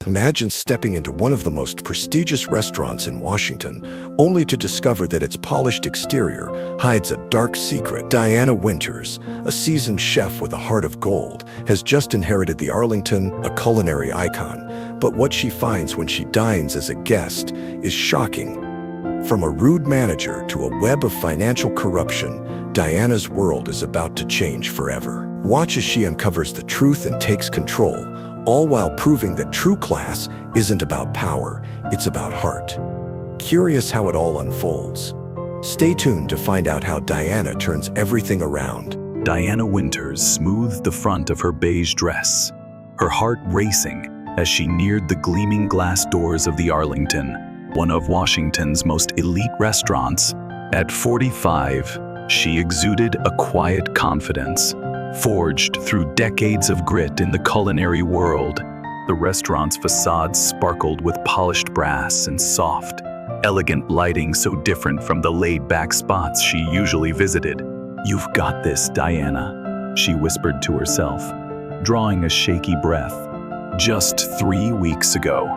Imagine stepping into one of the most prestigious restaurants in Washington, only to discover that its polished exterior hides a dark secret. Diana Winters, a seasoned chef with a heart of gold, has just inherited the Arlington, a culinary icon. But what she finds when she dines as a guest is shocking. From a rude manager to a web of financial corruption, Diana's world is about to change forever. Watch as she uncovers the truth and takes control, all while proving that true class isn't about power, it's about heart. Curious how it all unfolds? Stay tuned to find out how Diana turns everything around. Diana Winters smoothed the front of her beige dress, her heart racing as she neared the gleaming glass doors of the Arlington, one of Washington's most elite restaurants. At 45, she exuded a quiet confidence, forged through decades of grit in the culinary world. The restaurant's facade sparkled with polished brass and soft, elegant lighting so different from the laid-back spots she usually visited. "You've got this, Diana," she whispered to herself, drawing a shaky breath. Just 3 weeks ago,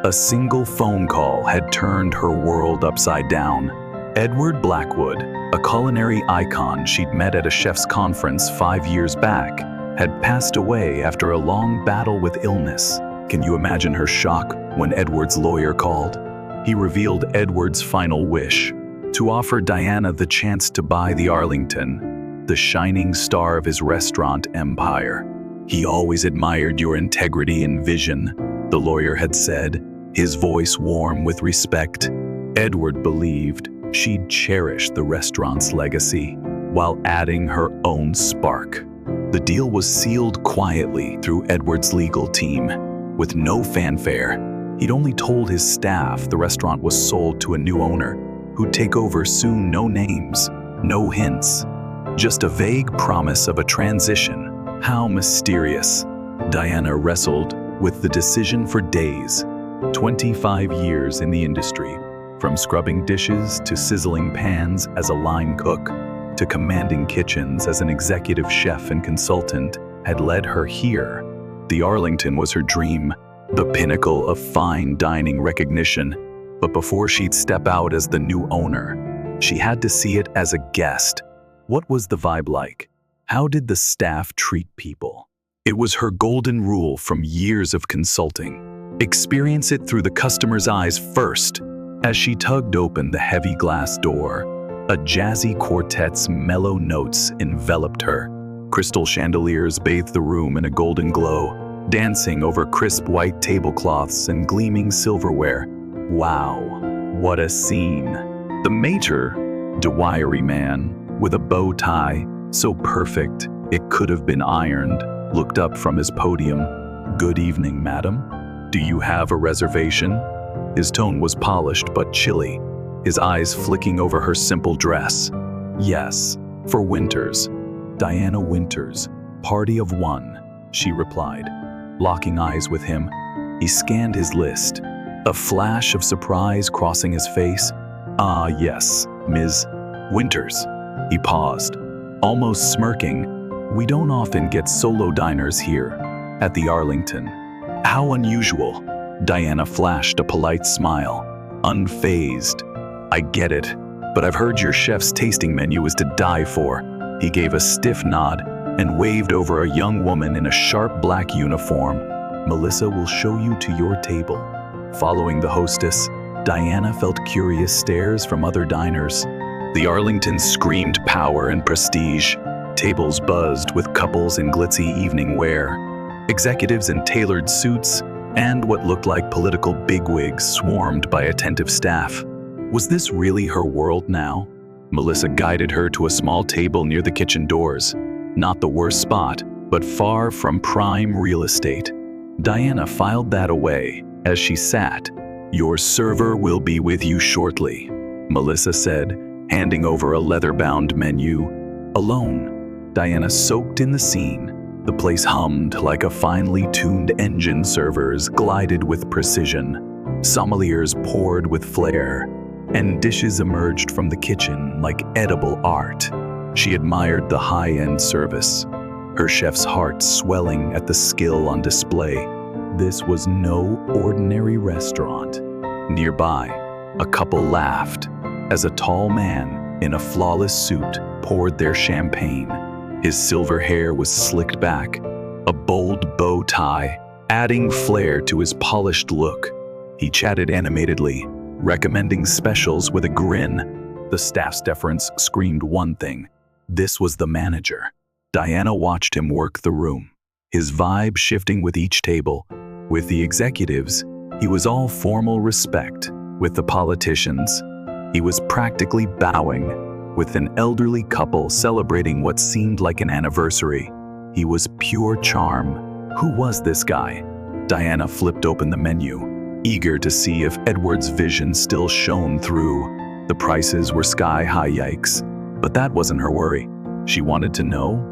a single phone call had turned her world upside down. Edward Blackwood, a culinary icon she'd met at a chef's conference 5 years back, had passed away after a long battle with illness. Can you imagine her shock when Edward's lawyer called? He revealed Edward's final wish: to offer Diana the chance to buy the Arlington, the shining star of his restaurant empire. "He always admired your integrity and vision," the lawyer had said, his voice warm with respect. Edward believed she'd cherish the restaurant's legacy while adding her own spark. The deal was sealed quietly through Edward's legal team. With no fanfare, he'd only told his staff the restaurant was sold to a new owner who'd take over soon. No names, no hints, just a vague promise of a transition. How mysterious. Diana wrestled with the decision for days. 25 years in the industry, from scrubbing dishes to sizzling pans as a line cook, to commanding kitchens as an executive chef and consultant, had led her here. The Arlington was her dream, the pinnacle of fine dining recognition. But before she'd step out as the new owner, she had to see it as a guest. What was the vibe like? How did the staff treat people? It was her golden rule from years of consulting. Experience it through the customer's eyes first. As she tugged open the heavy glass door, a jazzy quartet's mellow notes enveloped her. Crystal chandeliers bathed the room in a golden glow, dancing over crisp white tablecloths and gleaming silverware. Wow, what a scene. The maître, a wiry man with a bow tie, so perfect it could have been ironed, looked up from his podium. "Good evening, madam. Do you have a reservation?" His tone was polished but chilly, his eyes flicking over her simple dress. "Yes, for Winters. Diana Winters, party of one," she replied, locking eyes with him. He scanned his list, a flash of surprise crossing his face. "Ah, yes, Ms. Winters." He paused, almost smirking. "We don't often get solo diners here at the Arlington." "How unusual." Diana flashed a polite smile, unfazed. "I get it, but I've heard your chef's tasting menu is to die for." He gave a stiff nod and waved over a young woman in a sharp black uniform. "Melissa will show you to your table." Following the hostess, Diana felt curious stares from other diners. The Arlington screamed power and prestige. Tables buzzed with couples in glitzy evening wear, executives in tailored suits, and what looked like political bigwigs swarmed by attentive staff. Was this really her world now? Melissa guided her to a small table near the kitchen doors. Not the worst spot, but far from prime real estate. Diana filed that away as she sat. "Your server will be with you shortly," Melissa said, handing over a leather-bound menu. Alone, Diana soaked in the scene. The place hummed like a finely tuned engine. Servers glided with precision. Sommeliers poured with flair, and dishes emerged from the kitchen like edible art. She admired the high-end service, her chef's heart swelling at the skill on display. This was no ordinary restaurant. Nearby, a couple laughed as a tall man in a flawless suit poured their champagne. His silver hair was slicked back, a bold bow tie adding flair to his polished look. He chatted animatedly, recommending specials with a grin. The staff's deference screamed one thing. This was the manager. Diana watched him work the room, his vibe shifting with each table. With the executives, he was all formal respect. With the politicians, he was practically bowing. With an elderly couple celebrating what seemed like an anniversary, he was pure charm. Who was this guy? Diana flipped open the menu, eager to see if Edward's vision still shone through. The prices were sky-high, yikes. But that wasn't her worry. She wanted to know,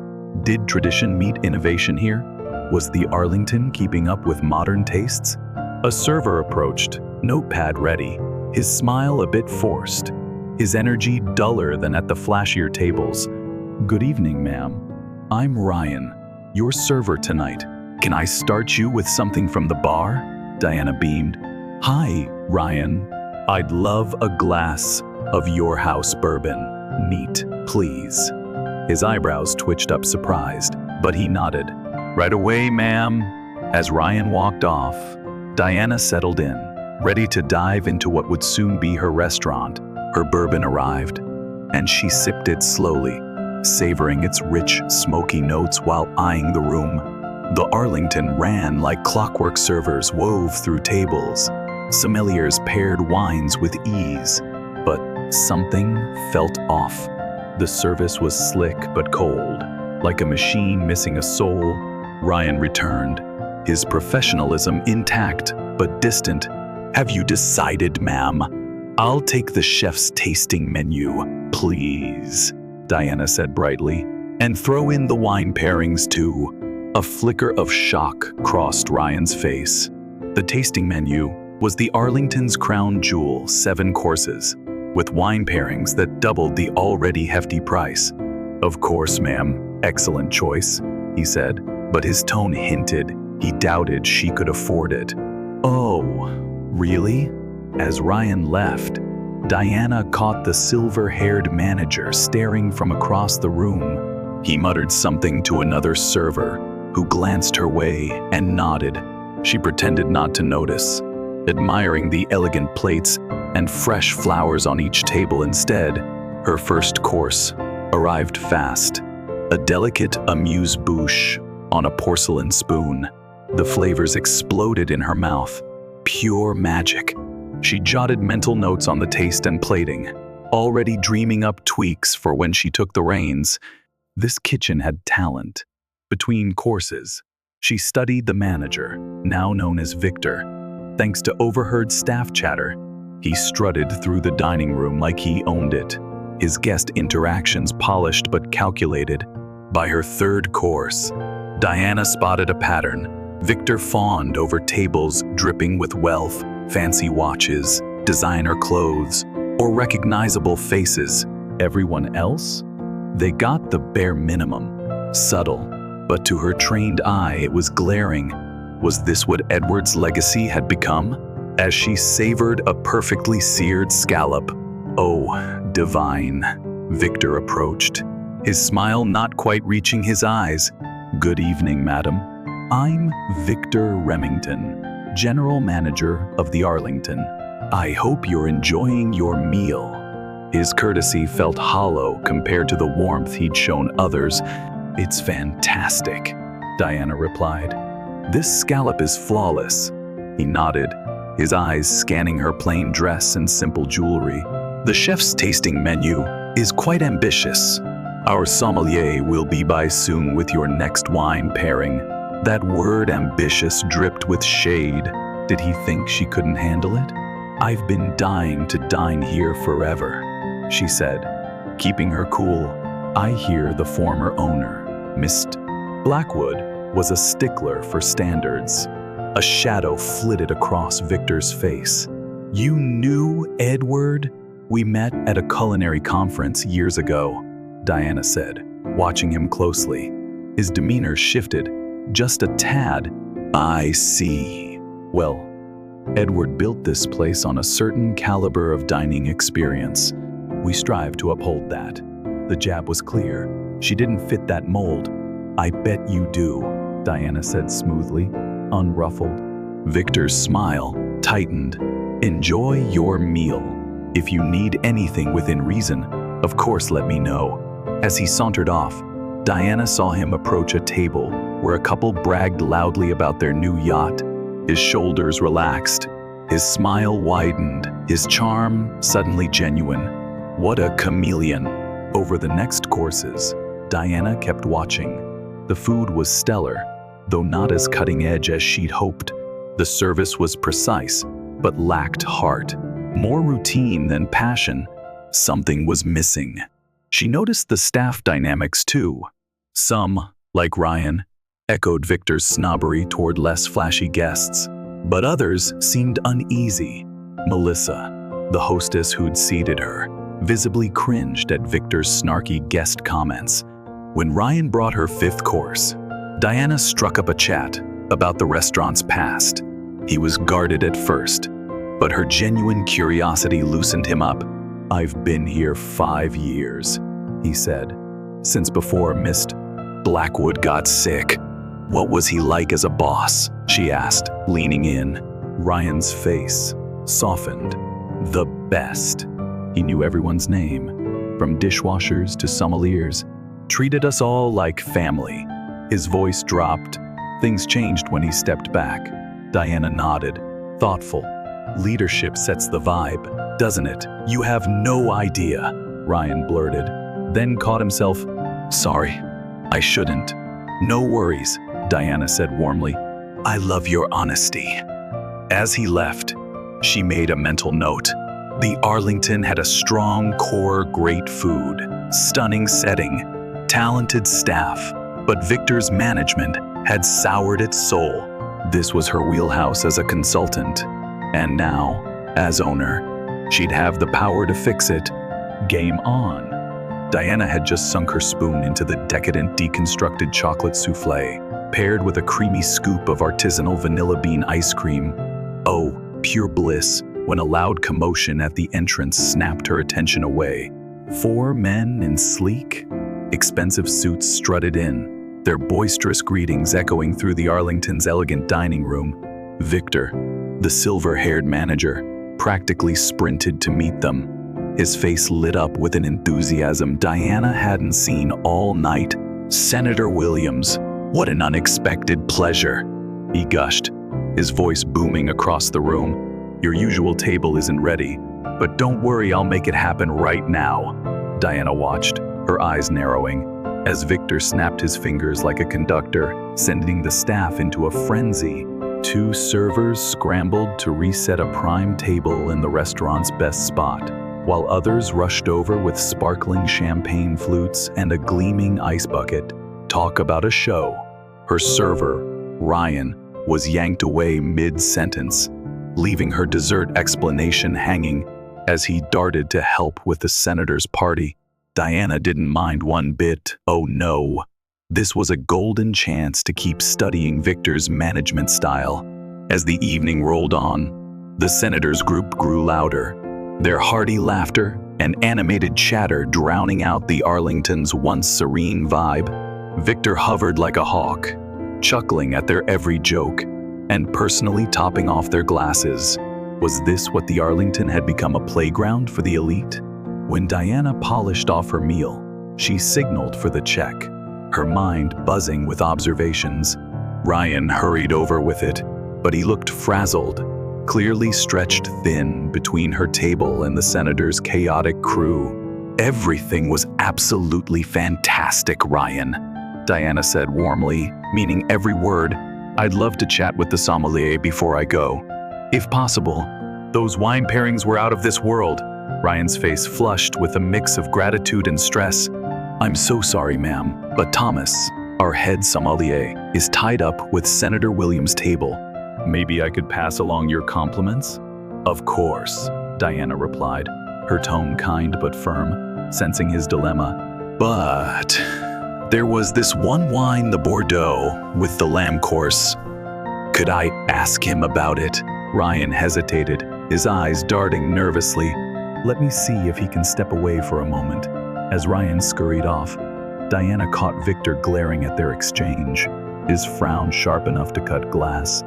did tradition meet innovation here? Was the Arlington keeping up with modern tastes? A server approached, notepad ready, his smile a bit forced, his energy duller than at the flashier tables. "Good evening, ma'am. I'm Ryan, your server tonight. Can I start you with something from the bar?" Diana beamed. "Hi, Ryan. I'd love a glass of your house bourbon. Neat, please." His eyebrows twitched up surprised, but he nodded. "Right away, ma'am." As Ryan walked off, Diana settled in, ready to dive into what would soon be her restaurant. Her bourbon arrived, and she sipped it slowly, savoring its rich, smoky notes while eyeing the room. The Arlington ran like clockwork. Servers wove through tables. Sommeliers paired wines with ease, but something felt off. The service was slick but cold, like a machine missing a soul. Ryan returned, his professionalism intact but distant. "Have you decided, ma'am? I'll take the chef's tasting menu, please," Diana said brightly. "And throw in the wine pairings too." A flicker of shock crossed Ryan's face. The tasting menu was the Arlington's crown jewel, 7 courses, with wine pairings that doubled the already hefty price. "Of course, ma'am. Excellent choice," he said, but his tone hinted he doubted she could afford it. "Oh, really?" As Ryan left, Diana caught the silver-haired manager staring from across the room. He muttered something to another server, who glanced her way and nodded. She pretended not to notice, admiring the elegant plates and fresh flowers on each table instead. Her first course arrived fast, a delicate amuse-bouche on a porcelain spoon. The flavors exploded in her mouth. Pure magic. She jotted mental notes on the taste and plating, already dreaming up tweaks for when she took the reins. This kitchen had talent. Between courses, she studied the manager, now known as Victor. Thanks to overheard staff chatter, he strutted through the dining room like he owned it, his guest interactions polished but calculated. By her third course, Diana spotted a pattern. Victor fawned over tables dripping with wealth, fancy watches, designer clothes, or recognizable faces. Everyone else? They got the bare minimum. Subtle, but to her trained eye it was glaring. Was this what Edward's legacy had become? As she savored a perfectly seared scallop. "Oh, divine," Victor approached, his smile not quite reaching his eyes. "Good evening, madam. I'm Victor Remington, General Manager of the Arlington. I hope you're enjoying your meal." His courtesy felt hollow compared to the warmth he'd shown others. "It's fantastic," Diana replied. "This scallop is flawless." He nodded, his eyes scanning her plain dress and simple jewelry. "The chef's tasting menu is quite ambitious. Our sommelier will be by soon with your next wine pairing." That word ambitious dripped with shade. Did he think she couldn't handle it? "I've been dying to dine here forever," she said, keeping her cool. "I hear the former owner, Mr. Blackwood, was a stickler for standards." A shadow flitted across Victor's face. "You knew Edward? We met at a culinary conference years ago," Diana said, watching him closely. His demeanor shifted just a tad I see. Well, Edward built this place on a certain caliber of dining experience. We strive to uphold that. The jab was clear. She didn't fit that mold. I bet you do, Diana said smoothly, unruffled. Victor's smile tightened. Enjoy your meal. If you need anything within reason, of course let me know. As he sauntered off, Diana saw him approach a table where a couple bragged loudly about their new yacht. His shoulders relaxed. His smile widened. His charm suddenly genuine. What a chameleon. Over the next courses, Diana kept watching. The food was stellar, though not as cutting-edge as she'd hoped. The service was precise, but lacked heart. More routine than passion. Something was missing. She noticed the staff dynamics too. Some, like Ryan, echoed Victor's snobbery toward less flashy guests, but others seemed uneasy. Melissa, the hostess who'd seated her, visibly cringed at Victor's snarky guest comments. When Ryan brought her fifth course, Diana struck up a chat about the restaurant's past. He was guarded at first, but her genuine curiosity loosened him up. I've been here 5 years, he said, since before Mr. Blackwood got sick. What was he like as a boss? She asked, leaning in. Ryan's face softened. The best. He knew everyone's name, from dishwashers to sommeliers. Treated us all like family. His voice dropped. Things changed when he stepped back. Diana nodded, thoughtful. Leadership sets the vibe, doesn't it? You have no idea, Ryan blurted, then caught himself. Sorry, I shouldn't. No worries, Diana said warmly. I love your honesty. As he left, she made a mental note. The Arlington had a strong core, great food, stunning setting, talented staff, but Victor's management had soured its soul. This was her wheelhouse as a consultant, and now, as owner, she'd have the power to fix it. Game on. Diana had just sunk her spoon into the decadent, deconstructed chocolate souffle, paired with a creamy scoop of artisanal vanilla bean ice cream. Oh, pure bliss, when a loud commotion at the entrance snapped her attention away. 4 men in sleek, expensive suits strutted in, their boisterous greetings echoing through the Arlington's elegant dining room. Victor, the silver-haired manager, practically sprinted to meet them. His face lit up with an enthusiasm Diana hadn't seen all night. Senator Williams, what an unexpected pleasure, he gushed, his voice booming across the room. Your usual table isn't ready, but don't worry, I'll make it happen right now. Diana watched, her eyes narrowing, as Victor snapped his fingers like a conductor, sending the staff into a frenzy. 2 servers scrambled to reset a prime table in the restaurant's best spot, while others rushed over with sparkling champagne flutes and a gleaming ice bucket. Talk about a show. Her server, Ryan, was yanked away mid-sentence, leaving her dessert explanation hanging as he darted to help with the senator's party. Diana didn't mind one bit. Oh no. This was a golden chance to keep studying Victor's management style. As the evening rolled on, the senators' group grew louder, their hearty laughter and animated chatter drowning out the Arlington's once serene vibe. Victor hovered like a hawk, chuckling at their every joke and personally topping off their glasses. Was this what the Arlington had become, a playground for the elite? When Diana polished off her meal, she signaled for the check, her mind buzzing with observations. Ryan hurried over with it, but he looked frazzled, clearly stretched thin between her table and the senator's chaotic crew. Everything was absolutely fantastic, Ryan, Diana said warmly, meaning every word. I'd love to chat with the sommelier before I go. If possible. Those wine pairings were out of this world. Ryan's face flushed with a mix of gratitude and stress. I'm so sorry, ma'am, but Thomas, our head sommelier, is tied up with Senator Williams' table. Maybe I could pass along your compliments? Of course, Diana replied, her tone kind but firm, sensing his dilemma. But there was this one wine, the Bordeaux, with the lamb course. Could I ask him about it? Ryan hesitated, his eyes darting nervously. Let me see if he can step away for a moment. As Ryan scurried off, Diana caught Victor glaring at their exchange, his frown sharp enough to cut glass.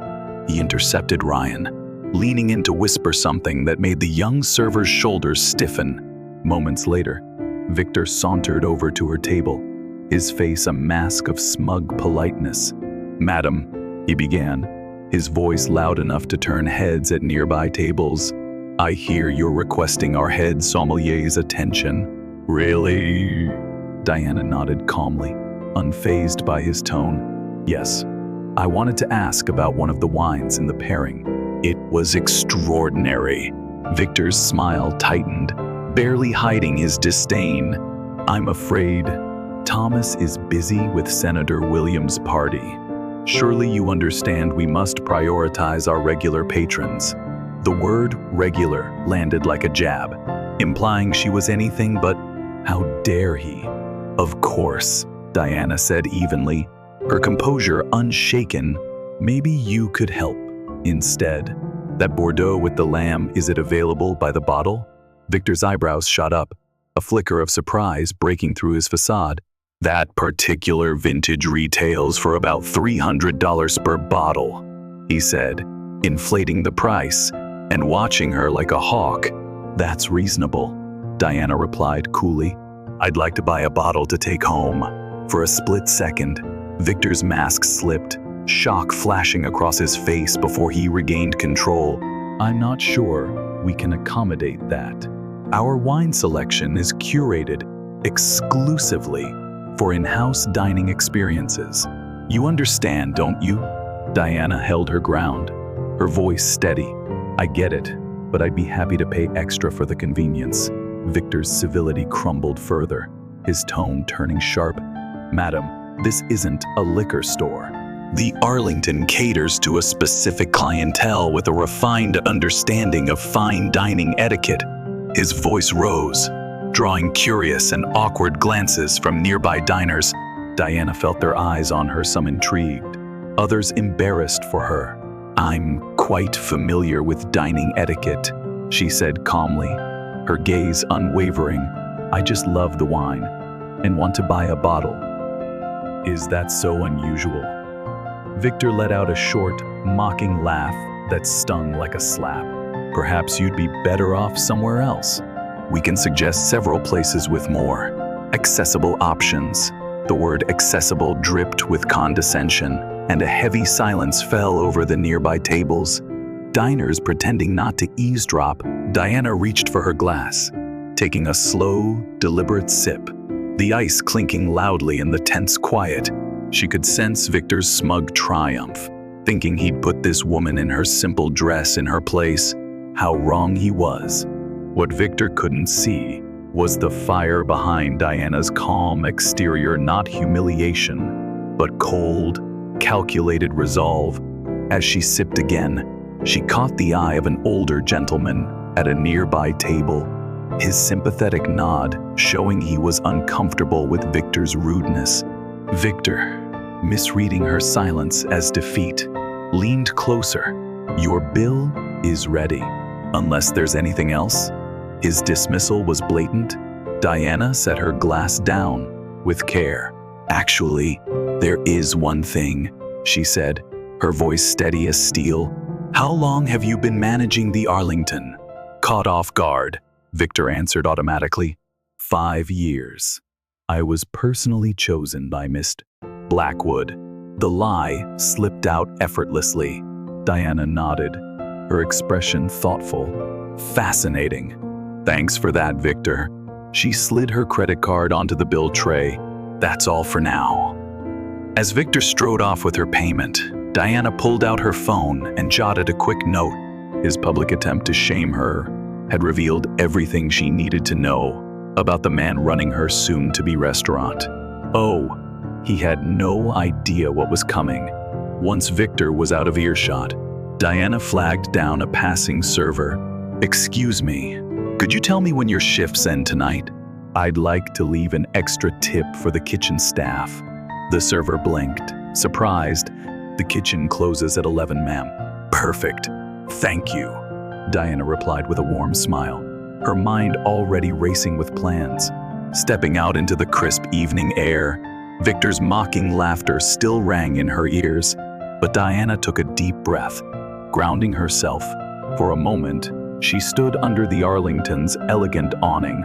He intercepted Ryan, leaning in to whisper something that made the young server's shoulders stiffen. Moments later, Victor sauntered over to her table, his face a mask of smug politeness. "Madam," he began, his voice loud enough to turn heads at nearby tables. "I hear you're requesting our head sommelier's attention." "Really?" Diana nodded calmly, unfazed by his tone. "Yes, I wanted to ask about one of the wines in the pairing. It was extraordinary." Victor's smile tightened, barely hiding his disdain. "I'm afraid Thomas is busy with Senator Williams' party. Surely you understand we must prioritize our regular patrons." The word regular landed like a jab, implying she was anything but, how dare he? "Of course," Diana said evenly, her composure unshaken. "Maybe you could help instead. That Bordeaux with the lamb, is it available by the bottle?" Victor's eyebrows shot up, a flicker of surprise breaking through his facade. "That particular vintage retails for about $300 per bottle," he said, inflating the price and watching her like a hawk. "That's reasonable," Diana replied coolly. "I'd like to buy a bottle to take home." For a split second, Victor's mask slipped, shock flashing across his face before he regained control. "I'm not sure we can accommodate that. Our wine selection is curated exclusively for in-house dining experiences. You understand, don't you?" Diana held her ground, her voice steady. "I get it, but I'd be happy to pay extra for the convenience." Victor's civility crumbled further, his tone turning sharp. "Madam, this isn't a liquor store. The Arlington caters to a specific clientele with a refined understanding of fine dining etiquette." His voice rose, drawing curious and awkward glances from nearby diners. Diana felt their eyes on her, some intrigued, others embarrassed for her. "I'm quite familiar with dining etiquette," she said calmly, her gaze unwavering. "I just love the wine and want to buy a bottle." "Is that so unusual?" Victor let out a short, mocking laugh that stung like a slap. "Perhaps you'd be better off somewhere else. We can suggest several places with more accessible options." The word accessible dripped with condescension, and a heavy silence fell over the nearby tables. Diners pretending not to eavesdrop, Diana reached for her glass, taking a slow, deliberate sip, the ice clinking loudly in the tense quiet. She could sense Victor's smug triumph, thinking he'd put this woman in her simple dress in her place. How wrong he was. What Victor couldn't see was the fire behind Diana's calm exterior, not humiliation, but cold, calculated resolve. As she sipped again, she caught the eye of an older gentleman at a nearby table, his sympathetic nod showing he was uncomfortable with Victor's rudeness. Victor, misreading her silence as defeat, leaned closer. "Your bill is ready, unless there's anything else." His dismissal was blatant. Diana set her glass down with care. "Actually, there is one thing," she said, her voice steady as steel. "How long have you been managing the Arlington?" Caught off guard, Victor answered automatically. 5 years. I was personally chosen by Mr. Blackwood." The lie slipped out effortlessly. Diana nodded, her expression thoughtful. "Fascinating. Thanks for that, Victor." She slid her credit card onto the bill tray. "That's all for now." As Victor strode off with her payment, Diana pulled out her phone and jotted a quick note. His public attempt to shame her had revealed everything she needed to know about the man running her soon-to-be restaurant. Oh, he had no idea what was coming. Once Victor was out of earshot, Diana flagged down a passing server. "Excuse me, could you tell me when your shifts end tonight? I'd like to leave an extra tip for the kitchen staff." The server blinked, surprised, The kitchen closes at 11, ma'am. Perfect. Thank you, Diana replied with a warm smile, her mind already racing with plans. Stepping out into the crisp evening air, Victor's mocking laughter still rang in her ears, but Diana took a deep breath, grounding herself. For a moment, she stood under the Arlington's elegant awning,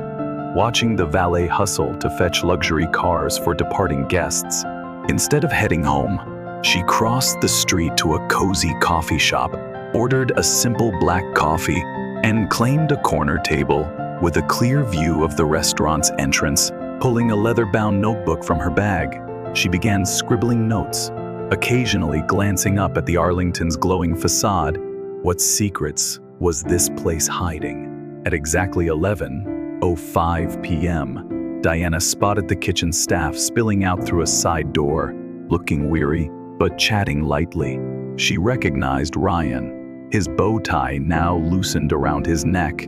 watching the valet hustle to fetch luxury cars for departing guests. Instead of heading home, she crossed the street to a cozy coffee shop, ordered a simple black coffee, and claimed a corner table with a clear view of the restaurant's entrance. Pulling a leather-bound notebook from her bag, she began scribbling notes, occasionally glancing up at the Arlington's glowing facade. What secrets was this place hiding? At exactly 11:05 p.m., Diana spotted the kitchen staff spilling out through a side door, looking weary but chatting lightly. She recognized Ryan, his bow tie now loosened around his neck.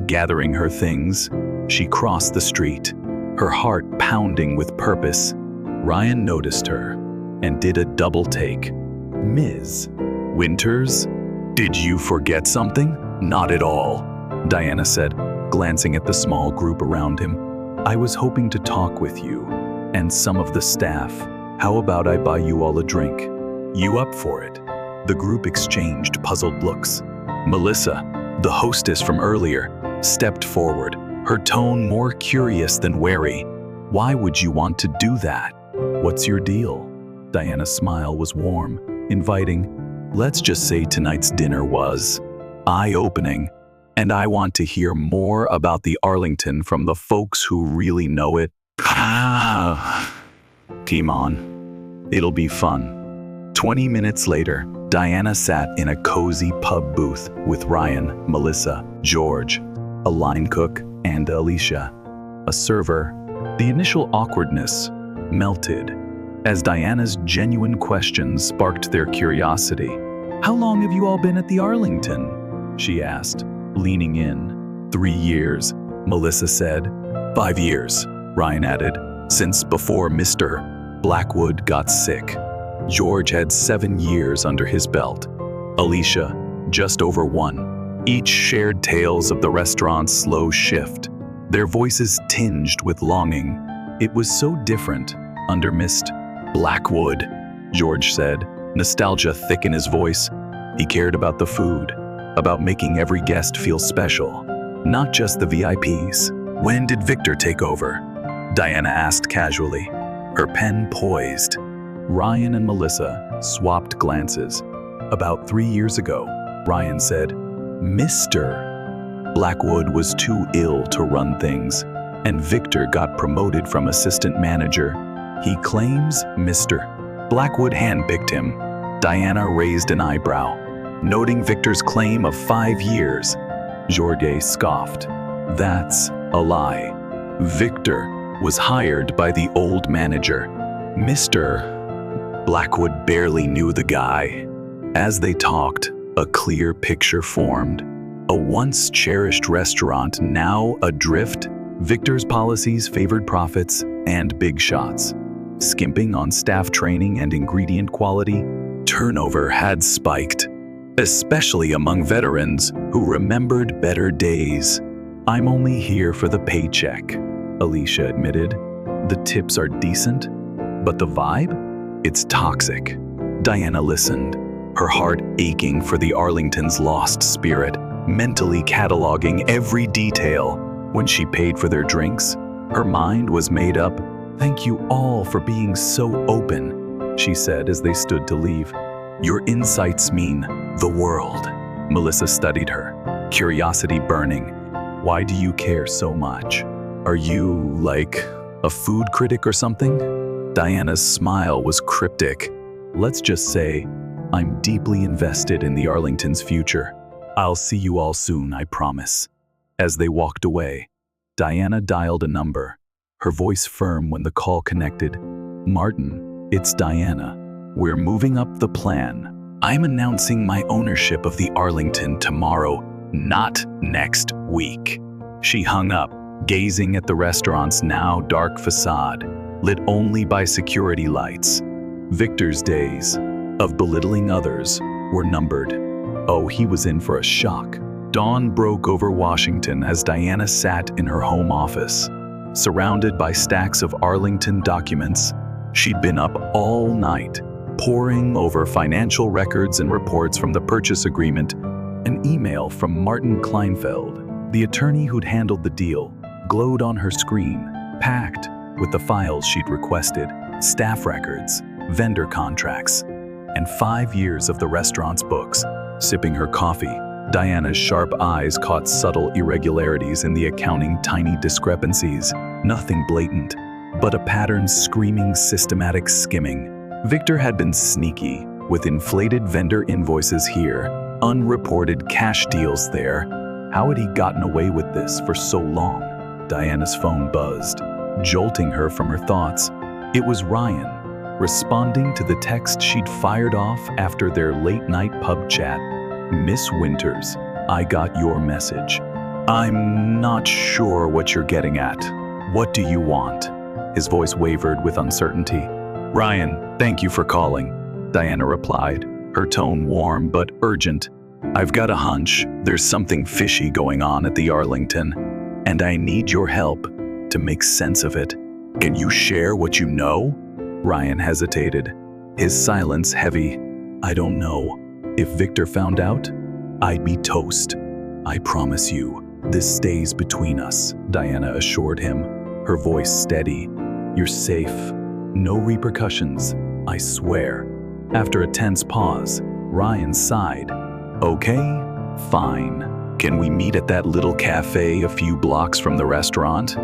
Gathering her things, she crossed the street, her heart pounding with purpose. Ryan noticed her and did a double take. "Ms. Winters, did you forget something?" "Not at all," Diana said, glancing at the small group around him. "I was hoping to talk with you and some of the staff. How about I buy you all a drink? You up for it?" The group exchanged puzzled looks. Melissa, the hostess from earlier, stepped forward, her tone more curious than wary. "Why would you want to do that? What's your deal?" Diana's smile was warm, inviting. "Let's just say tonight's dinner was eye-opening, and I want to hear more about the Arlington from the folks who really know it." "Come on, it'll be fun." 20 minutes later, Diana sat in a cozy pub booth with Ryan, Melissa, George, a line cook, and Alicia, a server. The initial awkwardness melted as Diana's genuine questions sparked their curiosity. "How long have you all been at the Arlington?" she asked, leaning in. 3 years, Melissa said. 5 years, Ryan added, "since before Mr. Blackwood got sick." George had 7 years under his belt. Alicia, just over 1. Each shared tales of the restaurant's slow shift, their voices tinged with longing. "It was so different under Mr. Blackwood," George said, nostalgia thick in his voice. He cared about the food, about making every guest feel special, not just the VIPs. "When did Victor take over?" Diana asked casually, her pen poised. Ryan and Melissa swapped glances. "About 3 years ago," Ryan said. "Mr. Blackwood was too ill to run things, and Victor got promoted from assistant manager. He claims Mr. Blackwood handpicked him." Diana raised an eyebrow, noting Victor's claim of 5 years. George scoffed. "That's a lie. Victor was hired by the old manager. Mr. Blackwood barely knew the guy." As they talked, a clear picture formed. A once cherished restaurant, now adrift. Victor's policies favored profits and big shots, skimping on staff training and ingredient quality. Turnover had spiked, especially among veterans who remembered better days. "I'm only here for the paycheck," Alicia admitted. "The tips are decent, but the vibe? It's toxic." Diana listened, her heart aching for the Arlington's lost spirit, mentally cataloging every detail. When she paid for their drinks, her mind was made up. "Thank you all for being so open," she said as they stood to leave. "Your insights mean the world." Melissa studied her, curiosity burning. "Why do you care so much? Are you, like, a food critic or something?" Diana's smile was cryptic. "Let's just say, I'm deeply invested in the Arlington's future. I'll see you all soon, I promise." As they walked away, Diana dialed a number, her voice firm when the call connected. "Martin, it's Diana. We're moving up the plan. I'm announcing my ownership of the Arlington tomorrow, not next week." She hung up, gazing at the restaurant's now dark facade, lit only by security lights. Victor's days, of belittling others were numbered. Oh, he was in for a shock. Dawn broke over Washington as Diana sat in her home office. Surrounded by stacks of Arlington documents, she'd been up all night, poring over financial records and reports from the purchase agreement. An email from Martin Kleinfeld, the attorney who'd handled the deal, glowed on her screen, packed with the files she'd requested, staff records, vendor contracts, and 5 years of the restaurant's books. Sipping her coffee, Diana's sharp eyes caught subtle irregularities in the accounting, tiny discrepancies. Nothing blatant, but a pattern screaming systematic skimming. Victor had been sneaky, with inflated vendor invoices here, unreported cash deals there. How had he gotten away with this for so long? Diana's phone buzzed, jolting her from her thoughts. It was Ryan, responding to the text she'd fired off after their late-night pub chat. "Miss Winters, I got your message. I'm not sure what you're getting at. What do you want?" His voice wavered with uncertainty. "Ryan, thank you for calling," Diana replied, her tone warm but urgent. "I've got a hunch there's something fishy going on at the Arlington, and I need your help to make sense of it. Can you share what you know?" Ryan hesitated, his silence heavy. "I don't know. If Victor found out, I'd be toast. I promise you, this stays between us," Diana assured him, her voice steady. "You're safe. No repercussions, I swear." After a tense pause, Ryan sighed. "Okay, fine. Can we meet at that little cafe a few blocks from the restaurant?"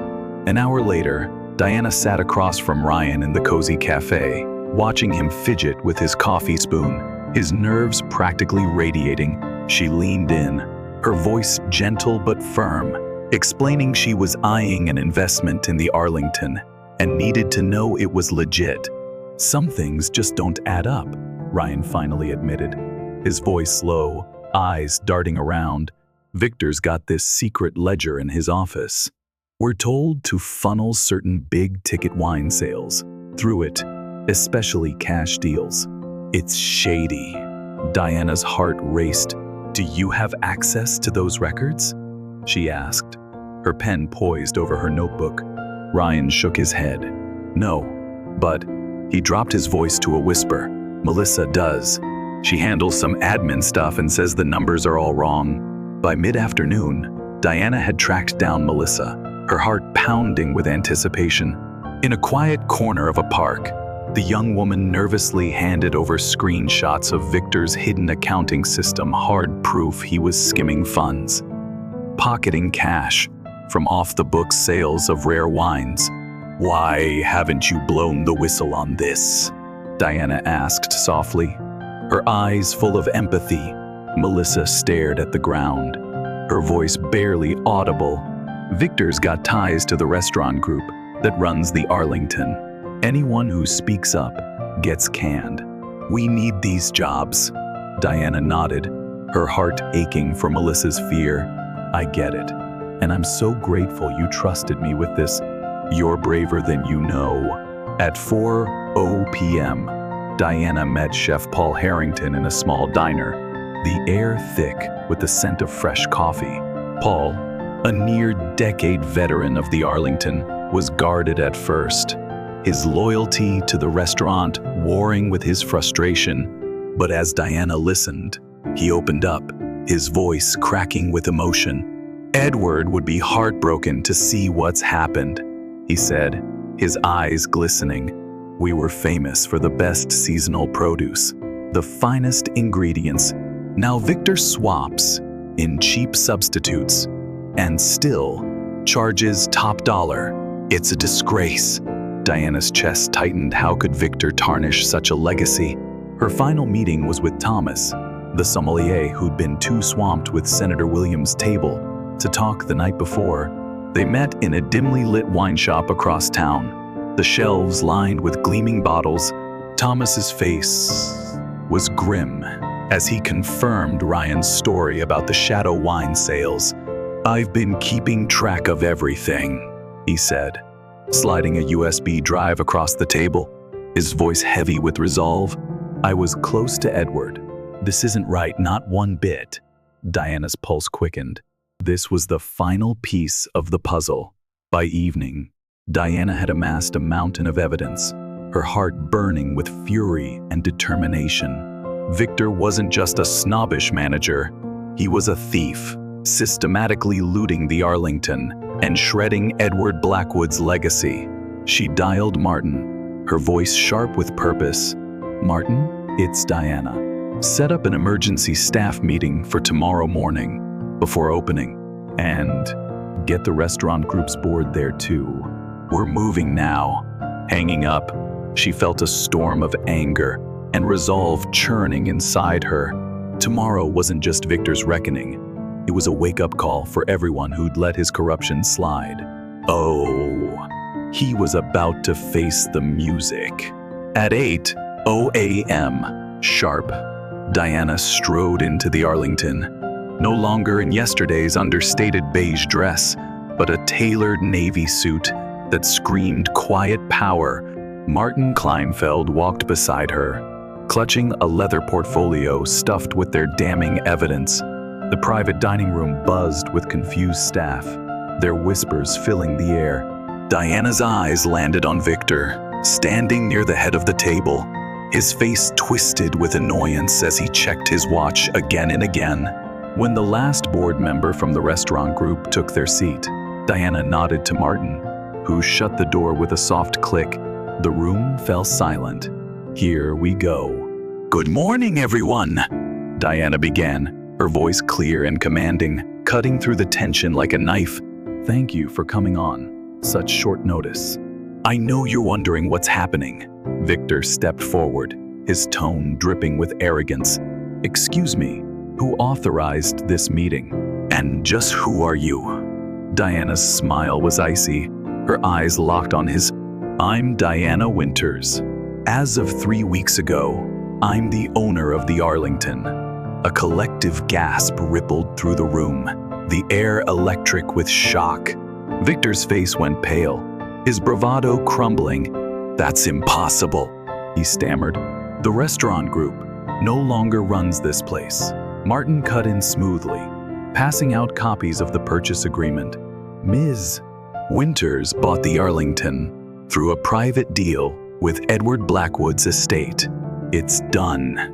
An hour later, Diana sat across from Ryan in the cozy cafe, watching him fidget with his coffee spoon, his nerves practically radiating. She leaned in, her voice gentle but firm, explaining she was eyeing an investment in the Arlington and needed to know it was legit. "Some things just don't add up," Ryan finally admitted, his voice low, eyes darting around. "Victor's got this secret ledger in his office. We're told to funnel certain big-ticket wine sales through it, especially cash deals. It's shady." Diana's heart raced. "Do you have access to those records?" she asked, her pen poised over her notebook. Ryan shook his head. "No, but," he dropped his voice to a whisper, "Melissa does. She handles some admin stuff and says the numbers are all wrong." By mid-afternoon, Diana had tracked down Melissa, her heart pounding with anticipation. In a quiet corner of a park, the young woman nervously handed over screenshots of Victor's hidden accounting system, hard proof he was skimming funds, pocketing cash from off-the-books sales of rare wines. "Why haven't you blown the whistle on this?" Diana asked softly, her eyes full of empathy. Melissa stared at the ground, her voice barely audible. "Victor's got ties to the restaurant group that runs the Arlington. Anyone who speaks up gets canned. We need these jobs." Diana nodded, her heart aching for Melissa's fear. "I get it, and I'm so grateful you trusted me with this. You're braver than you know." At 4:00 p.m., Diana met Chef Paul Harrington in a small diner, the air thick with the scent of fresh coffee. Paul, a near-decade veteran of the Arlington, was guarded at first, his loyalty to the restaurant warring with his frustration. But as Diana listened, he opened up, his voice cracking with emotion. "Edward would be heartbroken to see what's happened," he said, his eyes glistening. "We were famous for the best seasonal produce, the finest ingredients. Now Victor swaps in cheap substitutes and still charges top dollar. It's a disgrace." Diana's chest tightened. How could Victor tarnish such a legacy? Her final meeting was with Thomas, the sommelier who'd been too swamped with Senator Williams' table to talk the night before. They met in a dimly lit wine shop across town, the shelves lined with gleaming bottles. Thomas's face was grim as he confirmed Ryan's story about the shadow wine sales. "I've been keeping track of everything," he said, sliding a USB drive across the table, his voice heavy with resolve. I was close to Edward. This isn't right, not one bit. Diana's pulse quickened. This was the final piece of the puzzle. By evening, Diana had amassed a mountain of evidence, her heart burning with fury and determination. Victor wasn't just a snobbish manager. He was a thief, systematically looting the Arlington and shredding Edward Blackwood's legacy. She dialed Martin, her voice sharp with purpose. "Martin, it's Diana. Set up an emergency staff meeting for tomorrow morning before opening, and get the restaurant group's board there too. We're moving now." Hanging up, she felt a storm of anger and resolve churning inside her. Tomorrow wasn't just Victor's reckoning. It was a wake-up call for everyone who'd let his corruption slide. Oh, he was about to face the music. At 8:00 a.m. sharp, Diana strode into the Arlington, no longer in yesterday's understated beige dress, but a tailored navy suit that screamed quiet power. Martin Kleinfeld walked beside her, clutching a leather portfolio stuffed with their damning evidence. The private dining room buzzed with confused staff, their whispers filling the air. Diana's eyes landed on Victor, standing near the head of the table, his face twisted with annoyance as he checked his watch again and again. When the last board member from the restaurant group took their seat, Diana nodded to Martin, who shut the door with a soft click. The room fell silent. "Here we go." "Good morning, everyone," Diana began, her voice clear and commanding, cutting through the tension like a knife. "Thank you for coming on such short notice. I know you're wondering what's happening." Victor stepped forward, his tone dripping with arrogance. "Excuse me, who authorized this meeting? And just who are you?" Diana's smile was icy, her eyes locked on his. "I'm Diana Winters. As of 3 weeks ago, I'm the owner of the Arlington." A collective gasp rippled through the room, the air electric with shock. Victor's face went pale, his bravado crumbling. "That's impossible," he stammered. "The restaurant group no longer runs this place." Martin cut in smoothly, passing out copies of the purchase agreement. "Ms. Winters bought the Arlington through a private deal with Edward Blackwood's estate. It's done."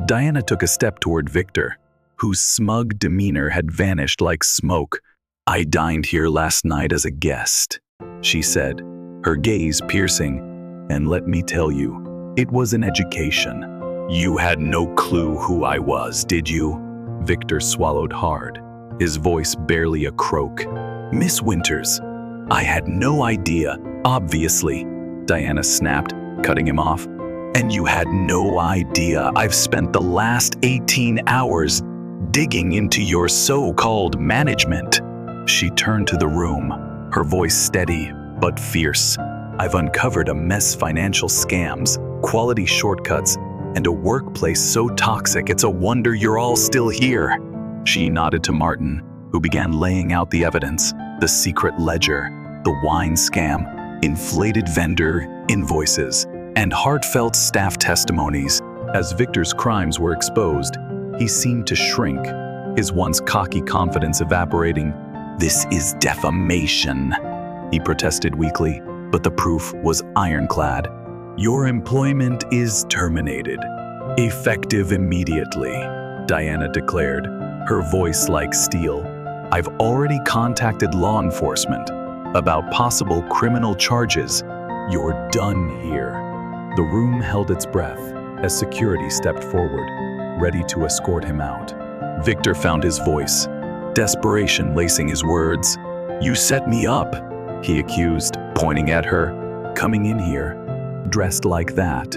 Diana took a step toward Victor, whose smug demeanor had vanished like smoke. "I dined here last night as a guest," she said, her gaze piercing. "And let me tell you, it was an education. You had no clue who I was, did you?" Victor swallowed hard, his voice barely a croak. "Miss Winters, I had no idea, obviously," Diana snapped, cutting him off. "And you had no idea I've spent the last 18 hours digging into your so-called management." She turned to the room, her voice steady but fierce. "I've uncovered a mess: financial scams, quality shortcuts, and a workplace so toxic it's a wonder you're all still here." She nodded to Martin, who began laying out the evidence: the secret ledger, the wine scam, inflated vendor invoices, and heartfelt staff testimonies. As Victor's crimes were exposed, he seemed to shrink, his once cocky confidence evaporating. "This is defamation," he protested weakly, but the proof was ironclad. "Your employment is terminated, effective immediately," Diana declared, her voice like steel. "I've already contacted law enforcement about possible criminal charges. You're done here." The room held its breath as security stepped forward, ready to escort him out. Victor found his voice, desperation lacing his words. "You set me up," he accused, pointing at her. "Coming in here, dressed like that,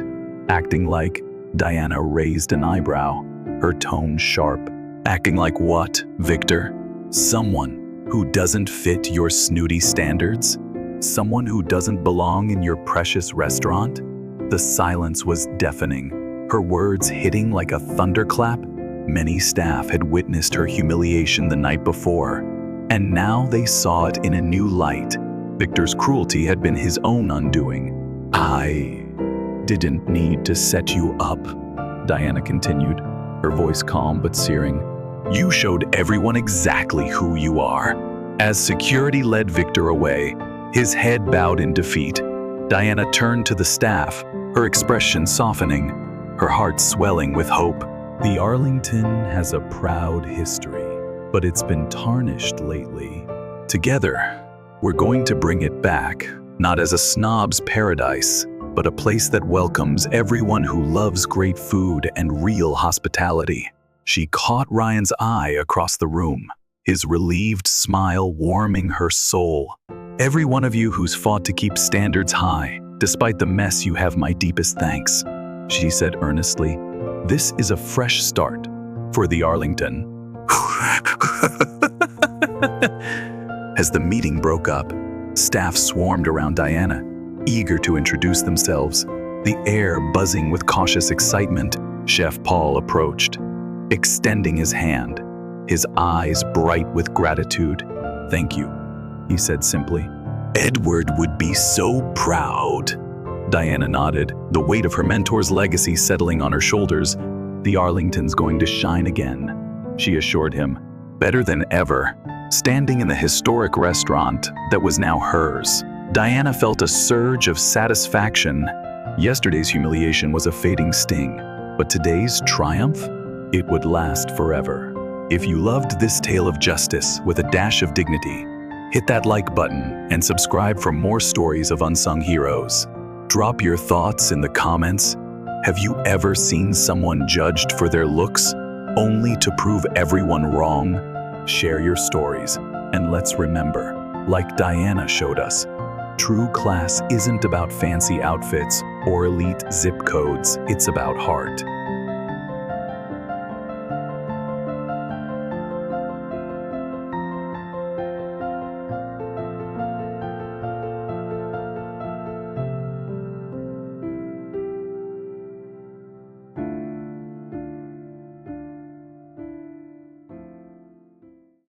acting like..." Diana raised an eyebrow, her tone sharp. "Acting like what, Victor? Someone who doesn't fit your snooty standards? Someone who doesn't belong in your precious restaurant?" The silence was deafening, her words hitting like a thunderclap. Many staff had witnessed her humiliation the night before, and now they saw it in a new light. Victor's cruelty had been his own undoing. didn't need to set you up," Diana continued, her voice calm but searing. "You showed everyone exactly who you are." As security led Victor away, his head bowed in defeat, Diana turned to the staff, her expression softening, her heart swelling with hope. The Arlington has a proud history, but it's been tarnished lately. Together, we're going to bring it back, not as a snob's paradise, but a place that welcomes everyone who loves great food and real hospitality. She caught Ryan's eye across the room, his relieved smile warming her soul. "Every one of you who's fought to keep standards high, despite the mess, you have my deepest thanks," she said earnestly. "This is a fresh start for the Arlington." As the meeting broke up, staff swarmed around Diana, eager to introduce themselves. The air buzzing with cautious excitement, Chef Paul approached, extending his hand, his eyes bright with gratitude. "Thank you," he said simply. "Edward would be so proud." Diana nodded, the weight of her mentor's legacy settling on her shoulders. "The Arlington's going to shine again," she assured him, better than ever, standing in the historic restaurant that was now hers. Diana felt a surge of satisfaction. Yesterday's humiliation was a fading sting, but today's triumph, it would last forever. If you loved this tale of justice with a dash of dignity, hit that like button and subscribe for more stories of unsung heroes. Drop your thoughts in the comments. Have you ever seen someone judged for their looks, only to prove everyone wrong? Share your stories, and let's remember, like Diana showed us, true class isn't about fancy outfits or elite zip codes, it's about heart.